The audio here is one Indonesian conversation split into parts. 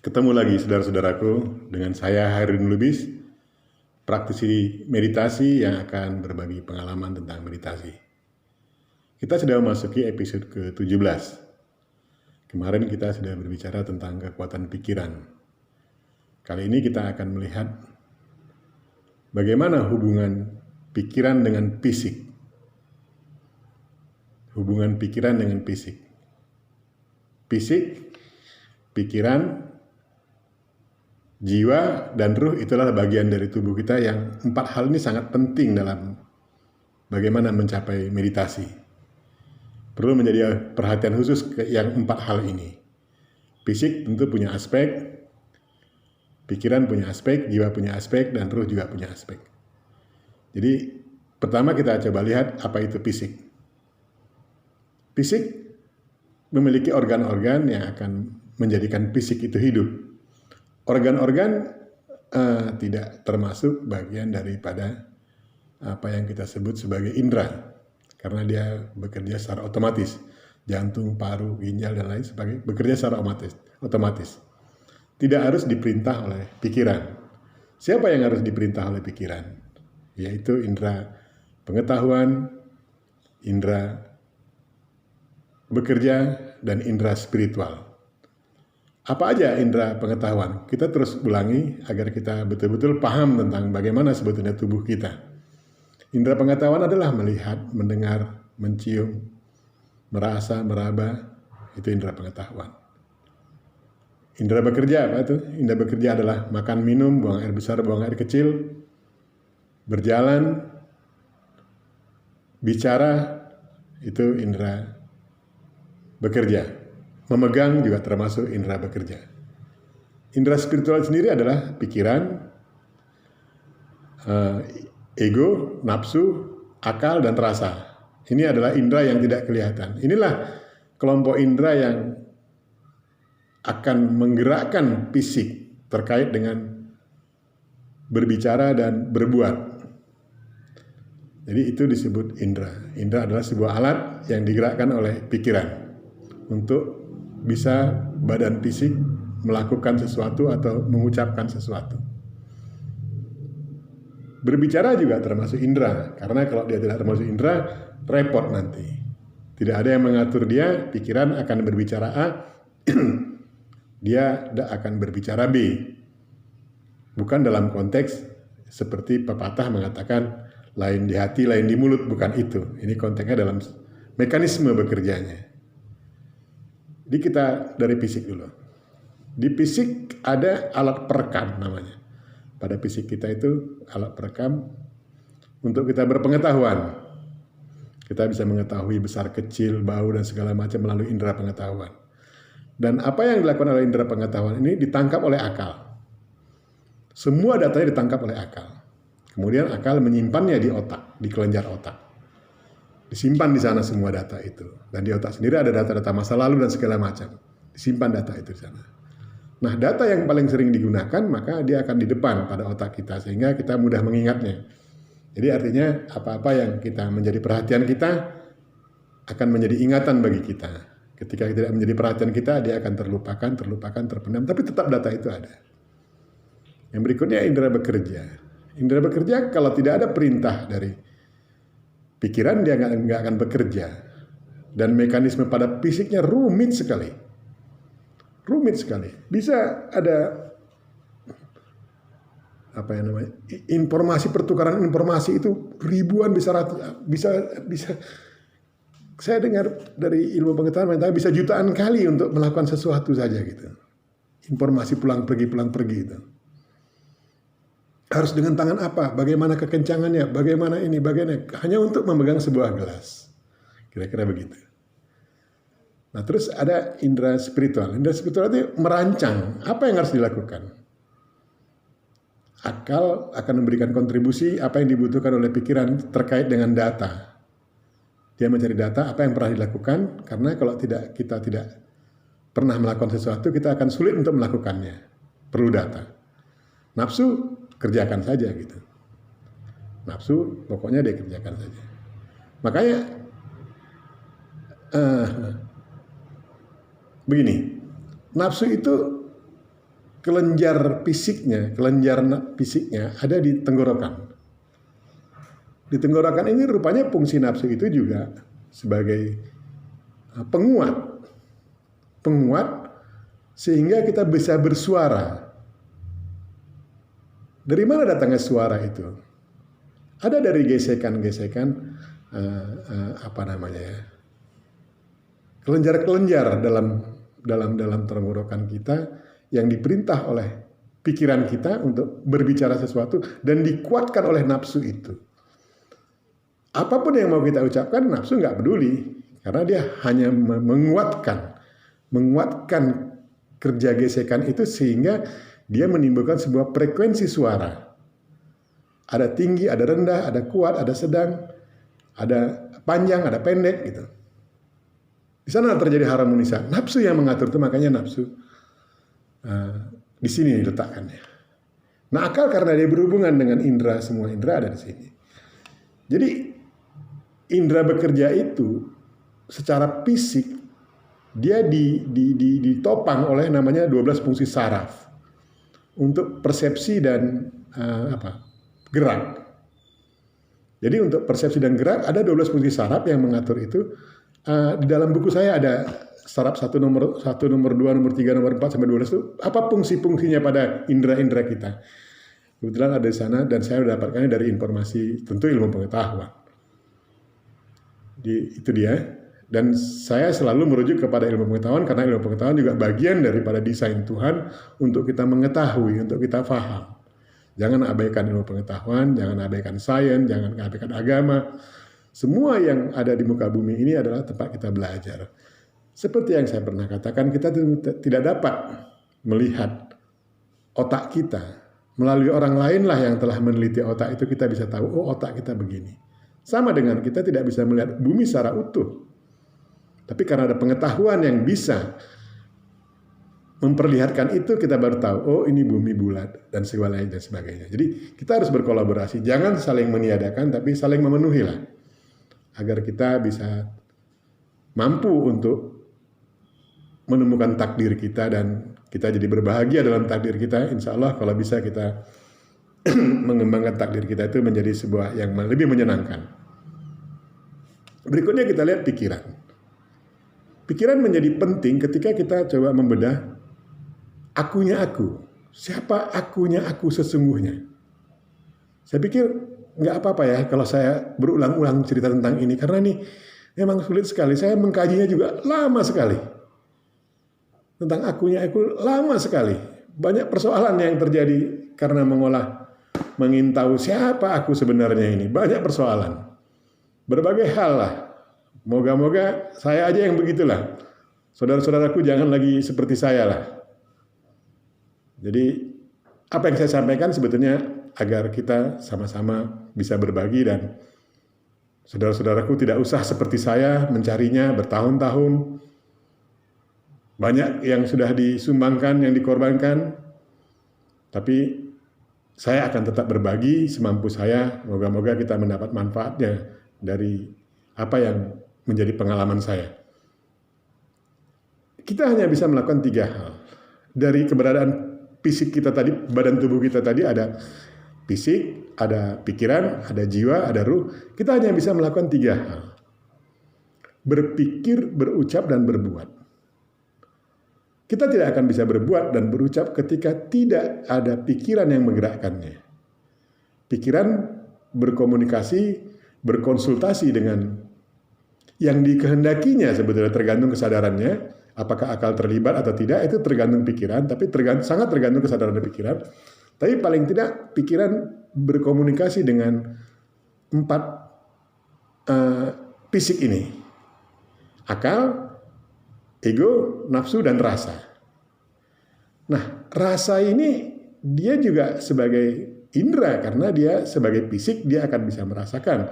Ketemu lagi saudara-saudaraku dengan saya Hairun Lubis, praktisi meditasi yang akan berbagi pengalaman tentang meditasi. Kita sudah memasuki episode ke-17. Kemarin kita sudah berbicara tentang kekuatan pikiran. Kali ini kita akan melihat bagaimana hubungan pikiran dengan fisik. Hubungan pikiran dengan fisik. Fisik, pikiran, jiwa dan ruh itulah bagian dari tubuh kita yang 4 hal ini sangat penting dalam bagaimana mencapai meditasi. Perlu menjadi perhatian khusus ke yang 4 hal ini. Fisik tentu punya aspek, pikiran punya aspek, jiwa punya aspek, dan ruh juga punya aspek. Jadi pertama kita coba lihat apa itu fisik. Fisik memiliki organ-organ yang akan menjadikan fisik itu hidup. Organ-organ tidak termasuk bagian daripada apa yang kita sebut sebagai indera, karena dia bekerja secara otomatis. Jantung, paru, ginjal, dan lain sebagainya bekerja secara otomatis. Tidak harus diperintah oleh pikiran. Siapa yang harus diperintah oleh pikiran? Yaitu indera pengetahuan, indera bekerja, dan indera spiritual. Apa aja indera pengetahuan? Kita terus ulangi agar kita betul-betul paham tentang bagaimana sebetulnya tubuh kita. Indera pengetahuan adalah melihat, mendengar, mencium, merasa, meraba. Itu indera pengetahuan. Indera bekerja apa itu? Indera bekerja adalah makan, minum, buang air besar, buang air kecil, berjalan, bicara, itu indera bekerja. Memegang juga termasuk indera bekerja. Indera spiritual sendiri adalah pikiran, ego, nafsu, akal, dan rasa. Ini adalah indera yang tidak kelihatan. Inilah kelompok indera yang akan menggerakkan fisik terkait dengan berbicara dan berbuat. Jadi itu disebut indera. Indera adalah sebuah alat yang digerakkan oleh pikiran untuk bisa badan fisik melakukan sesuatu atau mengucapkan sesuatu. Berbicara juga termasuk indera, karena kalau dia tidak termasuk indera, repot nanti. Tidak ada yang mengatur dia, pikiran akan berbicara A, dia akan berbicara B. Bukan dalam konteks seperti pepatah mengatakan lain di hati, lain di mulut, bukan itu. Ini konteksnya dalam mekanisme bekerjanya. Jadi kita dari fisik dulu. Di fisik ada alat perekam namanya. Pada fisik kita itu alat perekam untuk kita berpengetahuan. Kita bisa mengetahui besar kecil, bau dan segala macam melalui indera pengetahuan. Dan apa yang dilakukan oleh indera pengetahuan ini ditangkap oleh akal. Semua datanya ditangkap oleh akal. Kemudian akal menyimpannya di otak, di kelenjar otak. Disimpan di sana semua data itu. Dan di otak sendiri ada data-data masa lalu dan segala macam. Disimpan data itu di sana. Nah, data yang paling sering digunakan, maka dia akan di depan pada otak kita, sehingga kita mudah mengingatnya. Jadi artinya, apa-apa yang kita menjadi perhatian kita, akan menjadi ingatan bagi kita. Ketika tidak menjadi perhatian kita, dia akan terlupakan, terpendam. Tapi tetap data itu ada. Yang berikutnya, indera bekerja. Indera bekerja, kalau tidak ada perintah dari pikiran, dia nggak akan bekerja. Dan mekanisme pada fisiknya rumit sekali. Rumit sekali. Bisa ada apa yang namanya? Informasi, pertukaran informasi itu ribuan, bisa saya dengar dari ilmu pengetahuan bisa jutaan kali untuk melakukan sesuatu saja gitu. Informasi pulang pergi itu. Harus dengan tangan apa? Bagaimana kekencangannya? Bagaimana ini? Bagaimana? Hanya untuk memegang sebuah gelas. Kira-kira begitu. Nah, terus ada indera spiritual. Indera spiritual itu merancang apa yang harus dilakukan. Akal akan memberikan kontribusi apa yang dibutuhkan oleh pikiran terkait dengan data. Dia mencari data apa yang pernah dilakukan, karena kalau kita tidak pernah melakukan sesuatu, kita akan sulit untuk melakukannya. Perlu data. Nafsu, kerjakan saja gitu. Nafsu, pokoknya dia kerjakan saja. Makanya begini, nafsu itu kelenjar fisiknya ada di tenggorokan. Di tenggorokan ini rupanya fungsi nafsu itu juga sebagai penguat sehingga kita bisa bersuara. Dari mana datangnya suara itu? Ada dari gesekan-gesekan kelenjar-kelenjar dalam tenggorokan kita yang diperintah oleh pikiran kita untuk berbicara sesuatu dan dikuatkan oleh nafsu itu. Apapun yang mau kita ucapkan, nafsu nggak peduli karena dia hanya menguatkan kerja gesekan itu sehingga dia menimbulkan sebuah frekuensi suara. Ada tinggi, ada rendah, ada kuat, ada sedang, ada panjang, ada pendek gitu. Di sana terjadi harmonisasi. Nafsu yang mengatur itu, makanya nafsu di sini letakkannya. Nah, akal karena dia berhubungan dengan indera, semua indera ada di sini. Jadi indera bekerja itu secara fisik dia ditopang oleh namanya 12 fungsi saraf untuk persepsi dan gerak. Jadi untuk persepsi dan gerak ada 12 fungsi saraf yang mengatur itu. Di dalam buku saya ada saraf 1, nomor 2, nomor 3, nomor 4 sampai 12 itu apa fungsi-fungsinya pada indera-indera kita. Kebetulan ada di sana dan saya mendapatkannya dari informasi tentu ilmu pengetahuan. Itu dia. Dan saya selalu merujuk kepada ilmu pengetahuan karena ilmu pengetahuan juga bagian daripada desain Tuhan untuk kita mengetahui, untuk kita paham. Jangan abaikan ilmu pengetahuan, jangan abaikan sains, jangan abaikan agama. Semua yang ada di muka bumi ini adalah tempat kita belajar. Seperti yang saya pernah katakan, kita tidak dapat melihat otak kita. Melalui orang lain lah yang telah meneliti otak itu kita bisa tahu, oh otak kita begini. Sama dengan kita tidak bisa melihat bumi secara utuh. Tapi karena ada pengetahuan yang bisa memperlihatkan itu, kita baru tahu, oh ini bumi bulat dan segala dan sebagainya. Jadi kita harus berkolaborasi, jangan saling meniadakan, tapi saling memenuhi lah. Agar kita bisa mampu untuk menemukan takdir kita dan kita jadi berbahagia dalam takdir kita. Insya Allah kalau bisa kita mengembangkan takdir kita itu menjadi sebuah yang lebih menyenangkan. Berikutnya kita lihat pikiran. Pikiran menjadi penting ketika kita coba membedah akunya aku. Siapa akunya aku sesungguhnya? Saya pikir nggak apa-apa ya kalau saya berulang-ulang cerita tentang ini. Karena ini memang sulit sekali. Saya mengkajinya juga lama sekali. Tentang akunya aku lama sekali. Banyak persoalan yang terjadi karena ingin tahu siapa aku sebenarnya ini. Banyak persoalan. Berbagai hal lah. Moga-moga saya aja yang begitulah. Saudara-saudaraku jangan lagi seperti saya lah. Jadi apa yang saya sampaikan sebetulnya agar kita sama-sama bisa berbagi dan saudara-saudaraku tidak usah seperti saya mencarinya bertahun-tahun. Banyak yang sudah disumbangkan, yang dikorbankan. Tapi saya akan tetap berbagi semampu saya. Moga-moga kita mendapat manfaatnya dari apa yang menjadi pengalaman saya. Kita hanya bisa melakukan 3 hal. Dari keberadaan fisik kita tadi, badan tubuh kita tadi ada fisik, ada pikiran, ada jiwa, ada ruh. Kita hanya bisa melakukan 3 hal. Berpikir, berucap, dan berbuat. Kita tidak akan bisa berbuat dan berucap ketika tidak ada pikiran yang menggerakkannya. Pikiran berkomunikasi, berkonsultasi dengan yang dikehendakinya sebetulnya tergantung kesadarannya. Apakah akal terlibat atau tidak, itu tergantung pikiran, tapi sangat tergantung kesadaran dan pikiran. Tapi paling tidak pikiran berkomunikasi dengan 4 fisik ini. Akal, ego, nafsu, dan rasa. Nah, rasa ini dia juga sebagai indera, karena dia sebagai fisik, dia akan bisa merasakan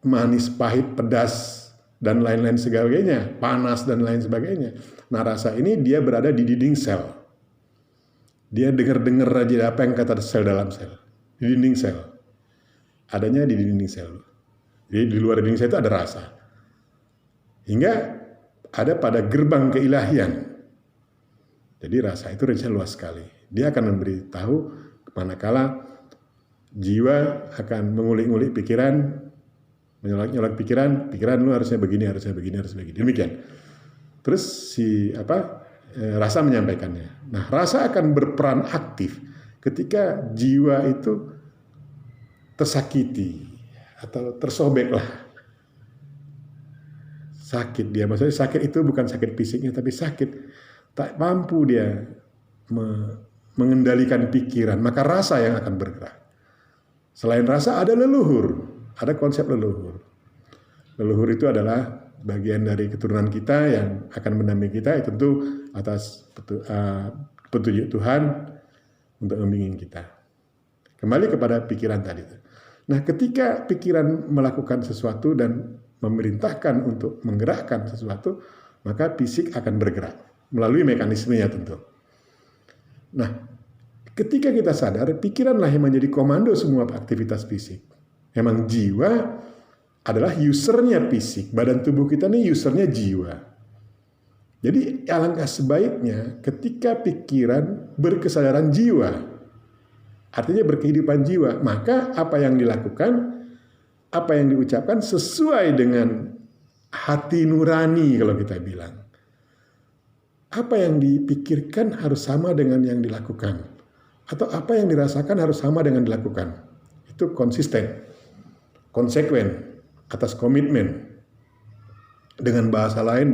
manis, pahit, pedas, dan lain-lain sebagainya, panas, dan lain sebagainya. Nah, rasa ini dia berada di dinding sel. Dia dengar-dengar aja apa yang kata sel dalam sel. Di dinding sel. Adanya di dinding sel. Jadi di luar dinding sel itu ada rasa. Hingga ada pada gerbang keilahian. Jadi rasa itu range-nya luas sekali. Dia akan memberitahu manakala jiwa akan mengulik-ngulik pikiran, menyolok-nyolok pikiran lu harusnya begini, harusnya begini, harusnya begini. Demikian. Terus rasa menyampaikannya. Nah, rasa akan berperan aktif ketika jiwa itu tersakiti atau tersobek lah. Sakit dia, maksudnya sakit itu bukan sakit fisiknya, tapi sakit tak mampu dia mengendalikan pikiran, maka rasa yang akan bergerak. Selain rasa ada leluhur, ada konsep leluhur. Leluhur itu adalah bagian dari keturunan kita yang akan mendampingi kita, itu tentu atas petunjuk Tuhan untuk membimbing kita. Kembali kepada pikiran tadi. Nah, ketika pikiran melakukan sesuatu dan memerintahkan untuk menggerakkan sesuatu, maka fisik akan bergerak melalui mekanismenya tentu. Nah, ketika kita sadar, pikiranlah yang menjadi komando semua aktivitas fisik. Memang jiwa adalah usernya fisik. Badan tubuh kita ini usernya jiwa. Jadi alangkah sebaiknya ketika pikiran berkesadaran jiwa, artinya berkehidupan jiwa, maka apa yang dilakukan, apa yang diucapkan sesuai dengan hati nurani kalau kita bilang. Apa yang dipikirkan harus sama dengan yang dilakukan. Atau apa yang dirasakan harus sama dengan dilakukan. Itu konsisten, konsekuen, atas komitmen. Dengan bahasa lain,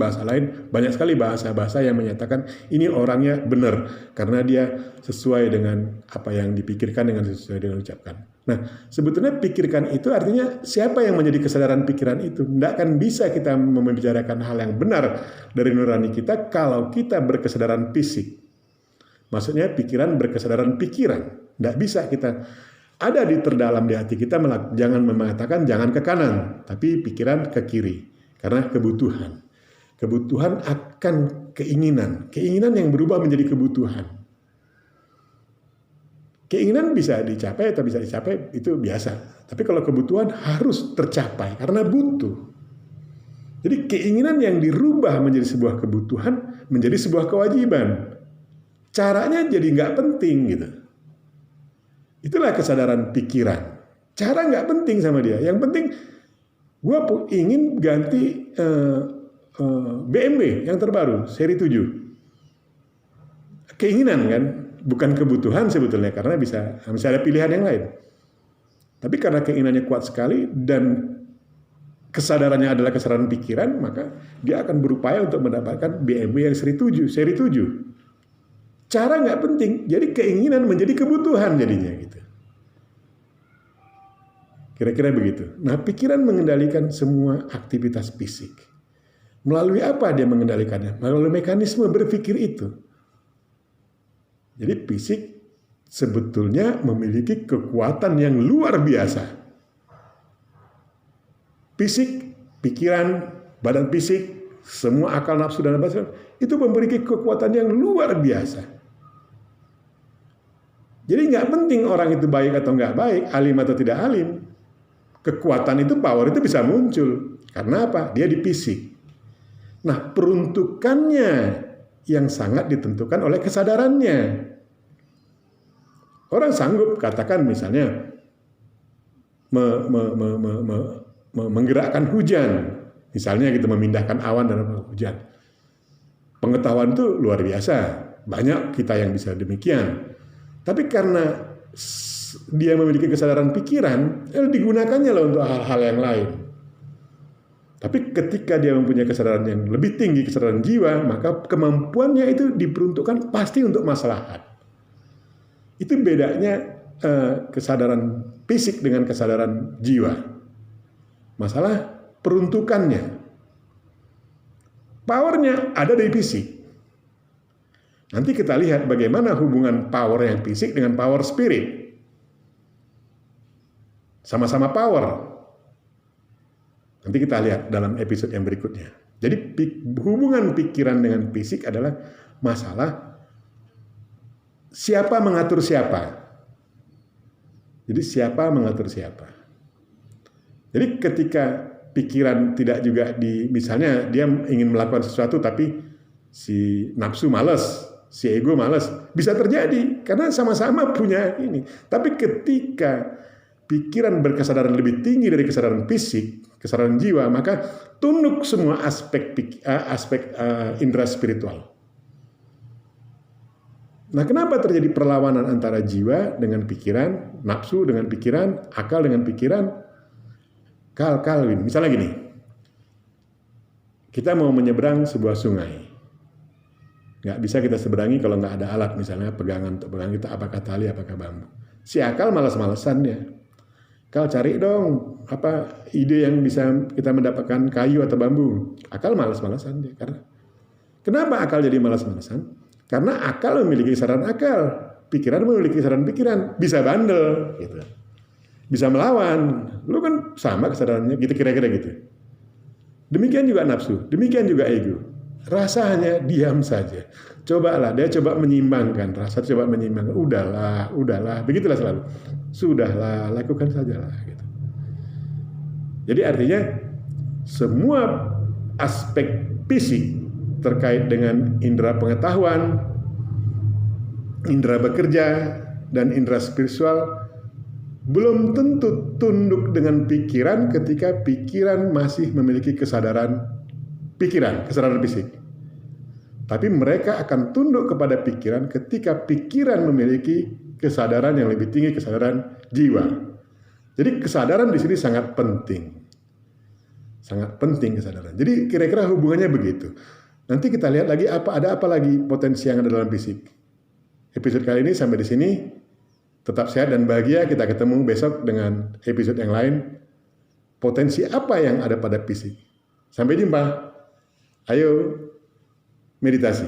banyak sekali bahasa-bahasa yang menyatakan ini orangnya benar. Karena dia sesuai dengan apa yang dipikirkan, dengan sesuai dengan ucapkan. Nah, sebetulnya pikirkan itu artinya siapa yang menjadi kesadaran pikiran itu. Tidak akan bisa kita membicarakan hal yang benar dari nurani kita kalau kita berkesadaran fisik. Maksudnya pikiran berkesadaran pikiran. Tidak bisa kita ada di terdalam di hati kita, jangan mengatakan jangan ke kanan, tapi pikiran ke kiri. Karena kebutuhan. Kebutuhan akan keinginan. Keinginan yang berubah menjadi kebutuhan. Keinginan bisa dicapai atau bisa dicapai, itu biasa. Tapi kalau kebutuhan harus tercapai karena butuh. Jadi keinginan yang dirubah menjadi sebuah kebutuhan, menjadi sebuah kewajiban. Caranya jadi nggak penting gitu. Itulah kesadaran pikiran. Cara nggak penting sama dia. Yang penting gue ingin ganti BMW yang terbaru, seri 7. Keinginan kan, bukan kebutuhan sebetulnya, karena bisa ada pilihan yang lain. Tapi karena keinginannya kuat sekali dan kesadarannya adalah kesadaran pikiran, maka dia akan berupaya untuk mendapatkan BMW yang seri 7. Cara nggak penting, jadi keinginan menjadi kebutuhan jadinya gitu. Kira-kira begitu. Nah, pikiran mengendalikan semua aktivitas fisik. Melalui apa dia mengendalikannya? Melalui mekanisme berpikir itu. Jadi fisik sebetulnya memiliki kekuatan yang luar biasa. Fisik, pikiran, badan fisik, semua akal nafsu dan apa itu memiliki kekuatan yang luar biasa. Jadi nggak penting orang itu baik atau nggak baik, alim atau tidak alim. Kekuatan itu, power itu bisa muncul. Karena apa? Dia di fisik. Nah, peruntukannya yang sangat ditentukan oleh kesadarannya. Orang sanggup katakan misalnya menggerakkan hujan. Misalnya gitu, memindahkan awan dan hujan. Pengetahuan itu luar biasa. Banyak kita yang bisa demikian. Tapi karena dia memiliki kesadaran pikiran, digunakannya lah untuk hal-hal yang lain. Tapi ketika dia mempunyai kesadaran yang lebih tinggi, kesadaran jiwa, maka kemampuannya itu diperuntukkan pasti untuk maslahat. Itu bedanya kesadaran fisik dengan kesadaran jiwa. Masalah peruntukannya. Powernya ada di fisik. Nanti kita lihat bagaimana hubungan power yang fisik dengan power spirit. Sama-sama power. Nanti kita lihat dalam episode yang berikutnya. Jadi hubungan pikiran dengan fisik adalah masalah siapa mengatur siapa. Jadi siapa mengatur siapa. Jadi ketika pikiran tidak juga misalnya dia ingin melakukan sesuatu tapi si nafsu malas, si ego malas. Bisa terjadi karena sama-sama punya ini. Tapi ketika pikiran berkesadaran lebih tinggi dari kesadaran fisik, kesadaran jiwa, maka tunduk semua aspek indera spiritual. Nah, kenapa terjadi perlawanan antara jiwa dengan pikiran, nafsu dengan pikiran, akal dengan pikiran? Calvin, misalnya gini, kita mau menyeberang sebuah sungai, nggak bisa kita seberangi kalau nggak ada alat, misalnya pegangan untuk pegang kita, apakah tali, apakah bambu. Si akal malas-malesan dia. Kal cari dong apa ide yang bisa kita mendapatkan kayu atau bambu. Akal malas-malesan dia. Kenapa akal jadi malas-malesan? Karena akal memiliki kesadaran akal, pikiran memiliki kesadaran pikiran, bisa bandel, gitu. Bisa melawan. Lu kan sama kesadarannya, gitu kira-kira gitu. Demikian juga nafsu, demikian juga ego. Rasanya diam saja. Cobalah, dia coba menyimbangkan, rasa coba menyimbangkan. Udahlah, begitulah selalu. Sudahlah, lakukan sajalah. Gitu. Jadi artinya semua aspek fisik terkait dengan indera pengetahuan, indera bekerja, dan indera spiritual belum tentu tunduk dengan pikiran ketika pikiran masih memiliki kesadaran pikiran, kesadaran fisik. Tapi mereka akan tunduk kepada pikiran ketika pikiran memiliki kesadaran yang lebih tinggi, kesadaran jiwa. Jadi kesadaran di sini sangat penting. Sangat penting kesadaran. Jadi kira-kira hubungannya begitu. Nanti kita lihat lagi ada apa lagi potensi yang ada dalam fisik. Episode kali ini sampai di sini. Tetap sehat dan bahagia. Kita ketemu besok dengan episode yang lain. Potensi apa yang ada pada fisik. Sampai jumpa. Ayo meditasi.